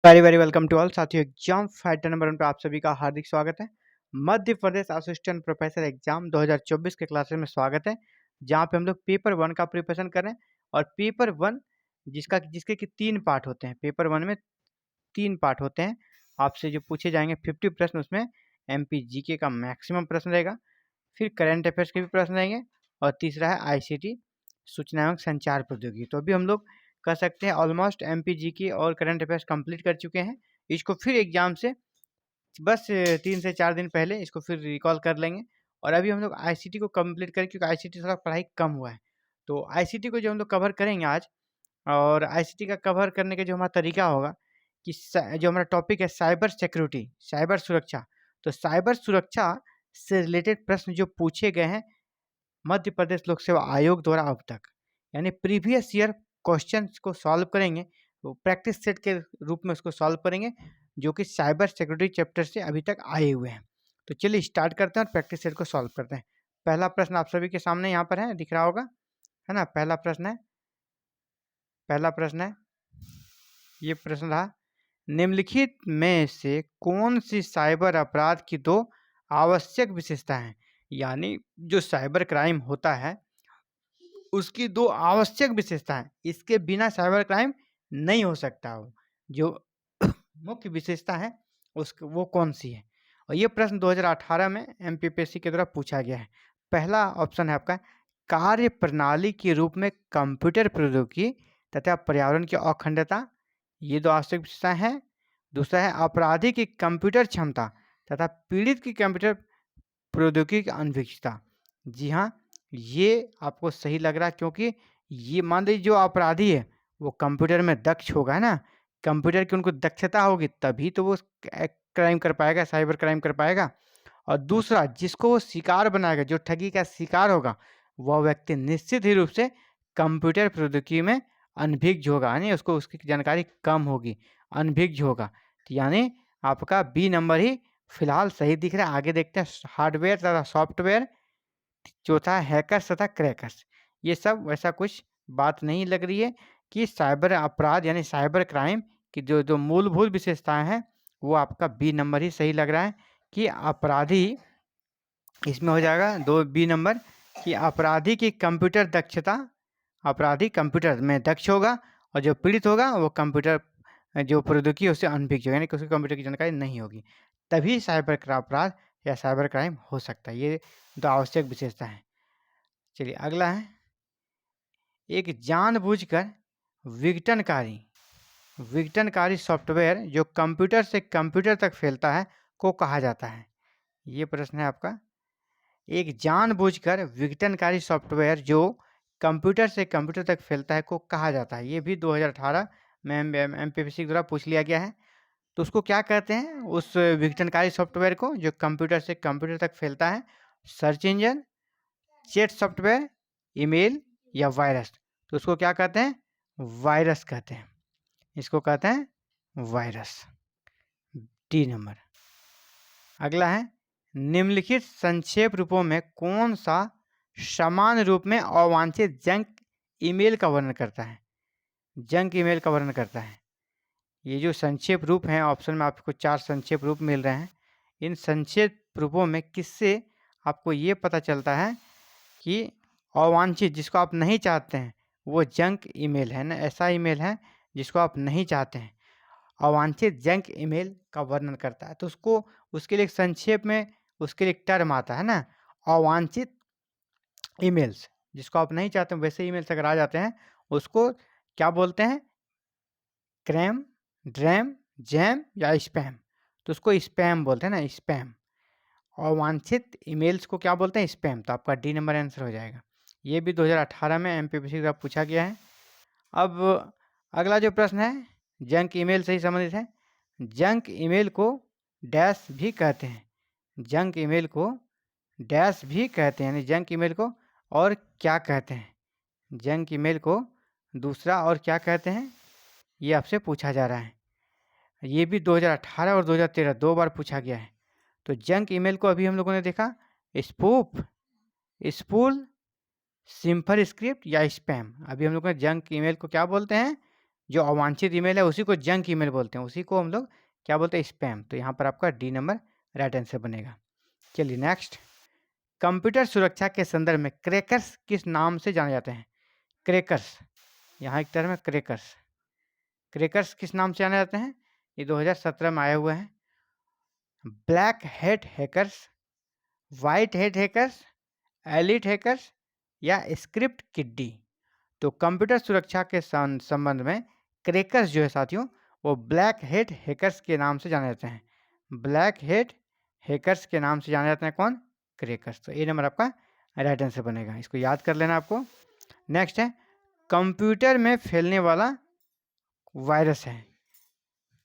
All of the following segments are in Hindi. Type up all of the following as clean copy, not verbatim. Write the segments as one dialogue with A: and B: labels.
A: Very very welcome to all साथियों। एग्जाम फाइटर नंबर 1 पे आप सभी का हार्दिक स्वागत है। Madhya Pradesh assistant professor exam 2024 के क्लासेस में स्वागत है, जहां पे हम लोग पेपर 1 का प्रिपरेशन कर रहे हैं। और पेपर 1 जिसके कि 3 पार्ट होते हैं। पेपर 1 में 3 पार्ट होते हैं। आपसे जो पूछे जाएंगे 50 प्रश्न, उसमें एमपी जीके का मैक्सिमम प्रश्न रहेगा, फिर करंट अफेयर्स के भी प्रश्न रहेंगे, और तीसरा है आईसीटी सूचना एवं संचार प्रौद्योगिकी। तो अभी हम लोग कर सकते हैं ऑलमोस्ट एमपीजी की और करंट अफेयर्स कंप्लीट कर चुके हैं। इसको फिर एग्जाम से बस 3 से 4 दिन पहले इसको फिर रिकॉल कर लेंगे। और अभी हम लोग आईसीटी को कंप्लीट करें, क्योंकि आईसीटी थोड़ा पढ़ाई कम हुआ है। तो आईसीटी को जो हम लोग कवर करेंगे आज, और आईसीटी का कवर करने का जो हमारा तरीका होगा कि जो हमारा टॉपिक है साइबर सिक्योरिटी, साइबर सुरक्षा। तो साइबर सुरक्षा से रिलेटेड प्रश्न जो पूछे गए हैं मध्य प्रदेश लोक सेवा आयोग द्वारा अब तक, यानी प्रीवियस ईयर क्वेश्चंस को सॉल्व करेंगे। वो प्रैक्टिस सेट के रूप में उसको सॉल्व करेंगे, जो कि साइबर सिक्योरिटी चैप्टर से अभी तक आए हुए हैं। तो चलिए स्टार्ट करते हैं और प्रैक्टिस सेट को सॉल्व करते हैं। पहला प्रश्न आप सभी के सामने यहाँ पर है, दिख रहा होगा, है ना। पहला प्रश्न है, ये प्रश्न रहा, निम्नलिखित में से कौन सी साइबर अपराध की 2 आवश्यक विशेषता है। यानी जो साइबर क्राइम होता है उसकी 2 आवश्यक विशेषता है, इसके बिना साइबर क्राइम नहीं हो सकता। हो जो मुख्य विशेषता है वो कौन सी है। और ये प्रश्न 2018 में एमपीपीएससी के द्वारा पूछा गया है। पहला ऑप्शन है आपका कार्य प्रणाली के रूप में कंप्यूटर प्रौद्योगिकी तथा पर्यावरण की अखंडता, ये 2 आवश्यक विशेषताएं हैं। दूसरा है अपराधी की कंप्यूटर क्षमता तथा पीड़ित की कंप्यूटर प्रौद्योगिकी की अनभिज्ञता। जी हाँ, ये आपको सही लग रहा है, क्योंकि ये मान लीजिए जो अपराधी है वो कंप्यूटर में दक्ष होगा, है ना। कंप्यूटर की उनको दक्षता होगी तभी तो वो क्राइम कर पाएगा, साइबर क्राइम कर पाएगा। और दूसरा, जिसको वो शिकार बनाएगा, जो ठगी का शिकार होगा, वह व्यक्ति निश्चित ही रूप से कंप्यूटर प्रौद्योगिकी में अनभिज्ञ होगा, यानी उसको उसकी जानकारी कम होगी, अनभिज्ञ होगा। तो यानी आपका बी नंबर ही फिलहाल सही दिख रहा है। आगे देखते हैं हार्डवेयर तथा सॉफ्टवेयर, चौथा हैकर्स तथा क्रैकर्स। ये सब वैसा कुछ बात नहीं लग रही है कि साइबर अपराध यानी साइबर क्राइम की जो जो मूलभूत विशेषताएं हैं वो आपका बी नंबर ही सही लग रहा है कि अपराधी, इसमें हो जाएगा 2 बी नंबर, कि अपराधी की कंप्यूटर दक्षता, अपराधी कंप्यूटर में दक्ष होगा, और जो पीड़ित होगा वो कंप्यूटर जो प्रौद्योगिकी है उससे अनभिज्ञ होगा, यानी कि उसकी कंप्यूटर की जानकारी नहीं होगी, तभी साइबर अपराध या साइबर क्राइम हो सकता है। ये 2 आवश्यक विशेषता है। चलिए अगला है, एक जानबूझकर विघटनकारी विघटनकारी सॉफ्टवेयर जो कंप्यूटर से कंप्यूटर तक फैलता है को कहा जाता है। ये प्रश्न है आपका। एक जानबूझकर विघटनकारी सॉफ्टवेयर जो कंप्यूटर से कंप्यूटर तक फैलता है को कहा जाता है। ये भी 2018 में एमपीपीएससी द्वारा पूछ लिया गया है। तो उसको क्या कहते हैं, उस विघटनकारी सॉफ्टवेयर को जो कंप्यूटर से कंप्यूटर तक फैलता है? Search engine, chat software, email या वायरस। तो उसको क्या कहते हैं? वायरस कहते हैं। इसको कहते हैं वायरस, डी नंबर। अगला है, निम्नलिखित संक्षेप रूपों में कौन सा समान रूप में अवांछित जंक ईमेल का वर्णन करता है? जंक ईमेल का वर्णन करता है। ये जो संक्षेप रूप हैं, ऑप्शन में आपको 4 संक्षेप रूप मिल रहे हैं। इन संक्षेप रूपों में किससे आपको ये पता चलता है कि अवांछित, जिसको आप नहीं चाहते हैं, वो जंक ईमेल है ना, ऐसा ईमेल है जिसको आप नहीं चाहते हैं, अवांछित जंक ईमेल का वर्णन करता है। तो उसके लिए एक संक्षेप में उसके लिए एक टर्म आता है ना, अवांछित ईमेल्स, जिसको आप नहीं चाहते वैसे ईमेल्स अगर आ जाते हैं उसको क्या बोलते हैं? क्रैम, ड्रैम, जैम या स्पैम। तो उसको स्पैम बोलते हैं ना, स्पैम। अवांछित ईमेल्स को क्या बोलते हैं? स्पैम। तो आपका डी नंबर आंसर हो जाएगा। ये भी 2018 में एमपीपीएससी द्वारा पूछा गया है। अब अगला जो प्रश्न है जंक ईमेल से ही संबंधित है। जंक ईमेल को डैश भी कहते हैं। जंक ईमेल को डैश भी कहते हैं, यानी जंक ईमेल को और क्या कहते हैं? जंक ईमेल को दूसरा और क्या कहते हैं, ये आपसे पूछा जा रहा है। ये भी 2018 और 2013 2 बार पूछा गया है। तो जंक ईमेल को अभी हम लोगों ने देखा स्पूफ, स्पूल, सिम्फर स्क्रिप्ट या स्पैम। अभी हम लोग ने जंक ईमेल को क्या बोलते हैं? जो अवांछित ईमेल है उसी को जंक ईमेल बोलते हैं, उसी को हम लोग क्या बोलते हैं, स्पैम। तो यहाँ पर आपका डी नंबर राइट आंसर बनेगा। चलिए नेक्स्ट, कंप्यूटर सुरक्षा के संदर्भ में क्रैकर्स किस नाम से जाने जाते हैं? क्रैकर्स, यहाँ एक टर्म है क्रैकर्स। क्रैकर्स किस नाम से जाने जाते हैं? ये 2017 में आए हुए हैं। Black hat hackers, white hat hackers, elite hackers या स्क्रिप्ट किड्डी। तो कंप्यूटर सुरक्षा के संबंध में क्रैकर्स जो है साथियों, वो ब्लैक हैट हैकर्स के नाम से जाने जाते हैं। ब्लैक हैट हैकर्स के नाम से जाने जाते हैं कौन? क्रैकर्स। तो ए नंबर आपका राइट आंसर बनेगा, इसको याद कर लेना आपको। नेक्स्ट है, कंप्यूटर में फैलने वाला वायरस है।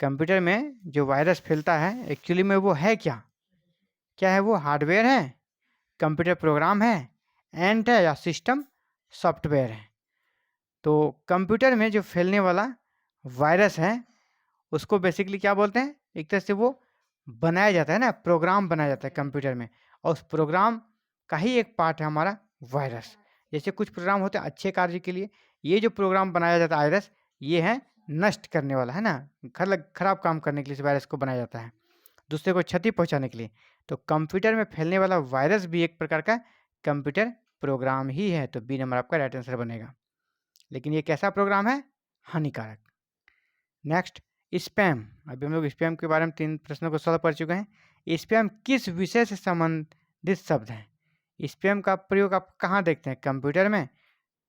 A: कंप्यूटर में जो वायरस फैलता है एक्चुअली में वो है क्या? क्या है वो? हार्डवेयर है, कंप्यूटर प्रोग्राम है, एंट है या सिस्टम सॉफ्टवेयर है? तो कंप्यूटर में जो फैलने वाला वायरस है उसको बेसिकली क्या बोलते हैं? एक तरह से वो बनाया जाता है ना, प्रोग्राम बनाया जाता है कंप्यूटर में, और उस प्रोग्राम का ही एक पार्ट है हमारा वायरस। जैसे कुछ प्रोग्राम होते हैं अच्छे कार्य के लिए, ये जो प्रोग्राम बनाया जाता है वायरस, ये है नष्ट करने वाला, है ना, खराब काम करने के लिए इस वायरस को बनाया जाता है, दूसरे को क्षति पहुंचाने के लिए। तो कंप्यूटर में फैलने वाला वायरस भी एक प्रकार का कंप्यूटर प्रोग्राम ही है। तो बी नंबर आपका राइट आंसर बनेगा। लेकिन ये कैसा प्रोग्राम है? हानिकारक। Next, spam. अभी हम लोग स्पैम के बारे में 3 प्रश्नों को सॉल्व कर चुके हैं। स्पैम किस विषय से संबंधित शब्द है? स्पैम का प्रयोग आप कहाँ देखते हैं? कंप्यूटर में,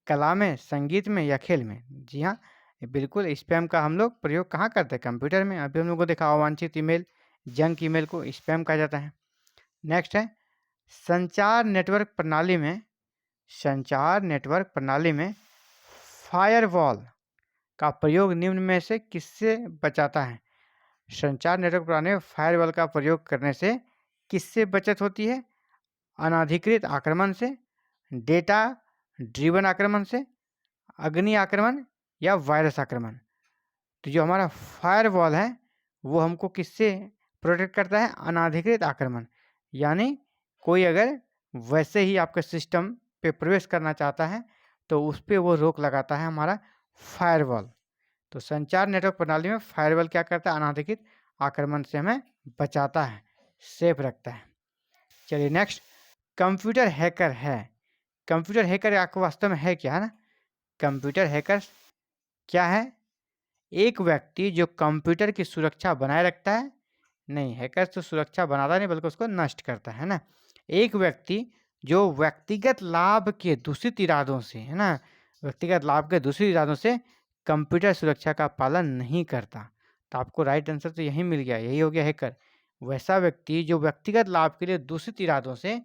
A: कला में, संगीत में या खेल में? जी हाँ, बिल्कुल, स्पैम का हम लोग प्रयोग कहाँ करते हैं? कंप्यूटर में। अभी हम लोग को देखा, अवांछित ईमेल, जंक ईमेल को स्पैम कहा जाता है। नेक्स्ट है, संचार नेटवर्क प्रणाली में फायरवॉल का प्रयोग निम्न में से किससे बचाता है? संचार नेटवर्क प्रणाली में फायरवॉल का प्रयोग करने से किससे बचत होती है? अनाधिकृत आक्रमण से, डेटा ड्रिवन आक्रमण से, अग्नि आक्रमण या वायरस आक्रमण? तो जो हमारा फायरवॉल है वो हमको किससे प्रोटेक्ट करता है? अनाधिकृत आक्रमण, यानी कोई अगर वैसे ही आपके सिस्टम पे प्रवेश करना चाहता है तो उस पर वो रोक लगाता है हमारा फायरवॉल। तो संचार नेटवर्क प्रणाली में फायरवॉल क्या करता है? अनाधिकृत आक्रमण से हमें बचाता है, सेफ रखता है। चलिए नेक्स्ट, कंप्यूटर हैकर है। कंप्यूटर हैकर आपको वास्तव में है क्या, है ना? कंप्यूटर हैकर क्या है? एक व्यक्ति जो कंप्यूटर की सुरक्षा बनाए रखता है। नहीं, हैकर तो सुरक्षा बनाता नहीं बल्कि उसको नष्ट करता है ना। एक व्यक्ति जो व्यक्तिगत लाभ के दूषित इरादों से, है ना, व्यक्तिगत लाभ के दूषित इरादों से कंप्यूटर सुरक्षा का पालन नहीं करता। तो आपको राइट आंसर तो यही मिल गया, यही हो गया हैकर। वैसा व्यक्ति जो व्यक्तिगत लाभ के लिए दूषित इरादों से,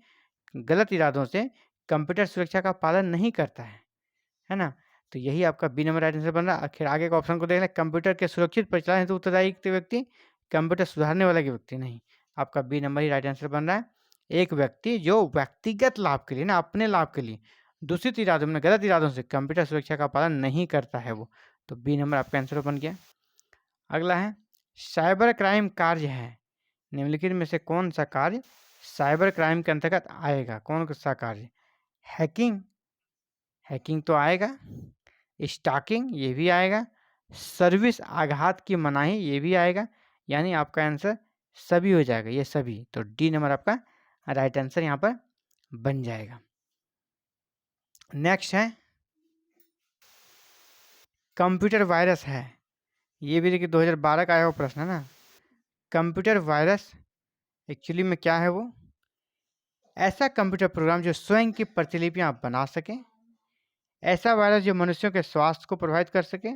A: गलत इरादों से कंप्यूटर सुरक्षा का पालन नहीं करता है ना। तो यही आपका बी नंबर राइट आंसर बन रहा है। आखिर आगे का ऑप्शन को देख लें, कंप्यूटर के सुरक्षित परिचालन हेतु उत्तरदायी व्यक्ति, कंप्यूटर सुधारने वाला व्यक्ति नहीं। आपका बी नंबर ही राइट आंसर बन रहा है। एक व्यक्ति जो व्यक्तिगत लाभ के लिए ना, अपने लाभ के लिए दूषित इरादों में, गलत इरादों से कंप्यूटर सुरक्षा का पालन नहीं करता है वो। तो बी नंबर आपका आंसर बन गया। अगला है, साइबर क्राइम कार्य है। निम्नलिखित में से कौन सा कार्य साइबर क्राइम के अंतर्गत आएगा? कौन सा कार्य? हैकिंग, हैकिंग तो आएगा। स्टॉकिंग, ये भी आएगा। सर्विस आघात की मनाही, ये भी आएगा। यानी आपका आंसर सभी हो जाएगा, ये सभी। तो डी नंबर आपका राइट आंसर यहाँ पर बन जाएगा। नेक्स्ट है, कंप्यूटर वायरस है। ये भी देखिए 2012 का आया हुआ प्रश्न है ना। कंप्यूटर वायरस एक्चुअली में क्या है? वो ऐसा कंप्यूटर प्रोग्राम जो स्वयं की प्रतिलिपियां बना सके। ऐसा वायरस जो मनुष्यों के स्वास्थ्य को प्रभावित कर सके।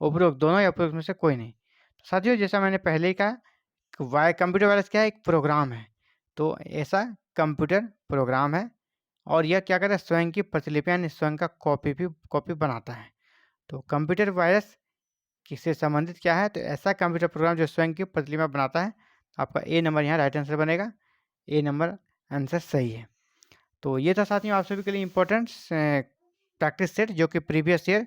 A: उपरोक्त दोनों या उपरोक्त में से कोई नहीं। साथियों, जैसा मैंने पहले ही कहा, कंप्यूटर वायरस क्या है? एक प्रोग्राम है। तो ऐसा कंप्यूटर प्रोग्राम है और यह क्या करता है? स्वयं की प्रतिलिपियां यानी स्वयं का कॉपी बनाता है। तो कंप्यूटर वायरस किससे संबंधित क्या है? तो ऐसा कंप्यूटर प्रोग्राम जो स्वयं की प्रतिलिपियां बनाता है। आपका ए नंबर यहाँ राइट आंसर बनेगा। ए नंबर आंसर सही है। तो ये था साथियों आप सभी के लिए इम्पोर्टेंट प्रैक्टिस सेट, जो कि प्रीवियस ईयर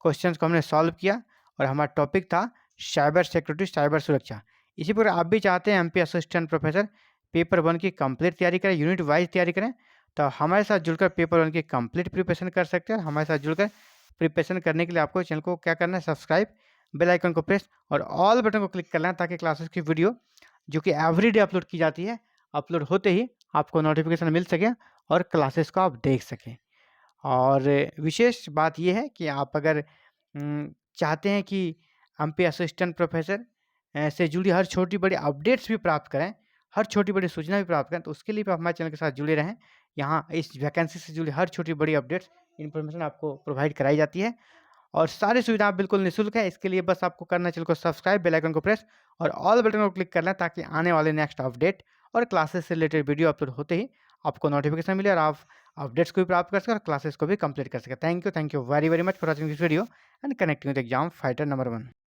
A: क्वेश्चंस को हमने सॉल्व किया और हमारा टॉपिक था साइबर सिक्योरिटी, साइबर सुरक्षा। इसी पर आप भी चाहते हैं एमपी असिस्टेंट प्रोफेसर पेपर 1 की कंप्लीट तैयारी करें, यूनिट वाइज तैयारी करें, तो हमारे साथ जुड़कर पेपर 1 की कंप्लीट प्रिपरेशन कर सकते हैं। हमारे साथ जुड़कर प्रिपरेशन करने के लिए आपको चैनल को क्या करना है? सब्सक्राइब बेल आइकन को प्रेस और ऑल बटन को क्लिक करना है ताकि क्लासेस की वीडियो जो कि एवरीडे अपलोड की जाती है, अपलोड होते ही आपको नोटिफिकेशन मिल सके और क्लासेस को आप देख सकें। और विशेष बात ये है कि आप अगर चाहते हैं कि एमपी असिस्टेंट प्रोफेसर से जुड़ी हर छोटी-बड़ी अपडेट्स भी प्राप्त करें, हर छोटी-बड़ी सूचना भी प्राप्त करें, तो उसके लिए भी आप हमारे चैनल के साथ जुड़े रहें। यहाँ इस वैकेंसी से जुड़ी हर छोटी-बड़ी अपडेट्स, इन्फॉर्मेशन आपको प्रोवाइड कराई जाती है और सारी सुविधा बिल्कुल निःशुल्क है। इसके लिए बस आपको करना है चैनल को सब्सक्राइब, बेल आइकन को प्रेस और ऑल बटन को क्लिक करना है ताकि आने वाले नेक्स्ट अपडेट और क्लासेस से रिलेटेड वीडियो अपलोड होते ही आपको नोटिफिकेशन मिले और आप अपडेट्स को भी प्राप्त कर सकें और क्लासेस को भी कंप्लीट कर सकें। Thank you very very much for watching this video and connecting with exam fighter number 1।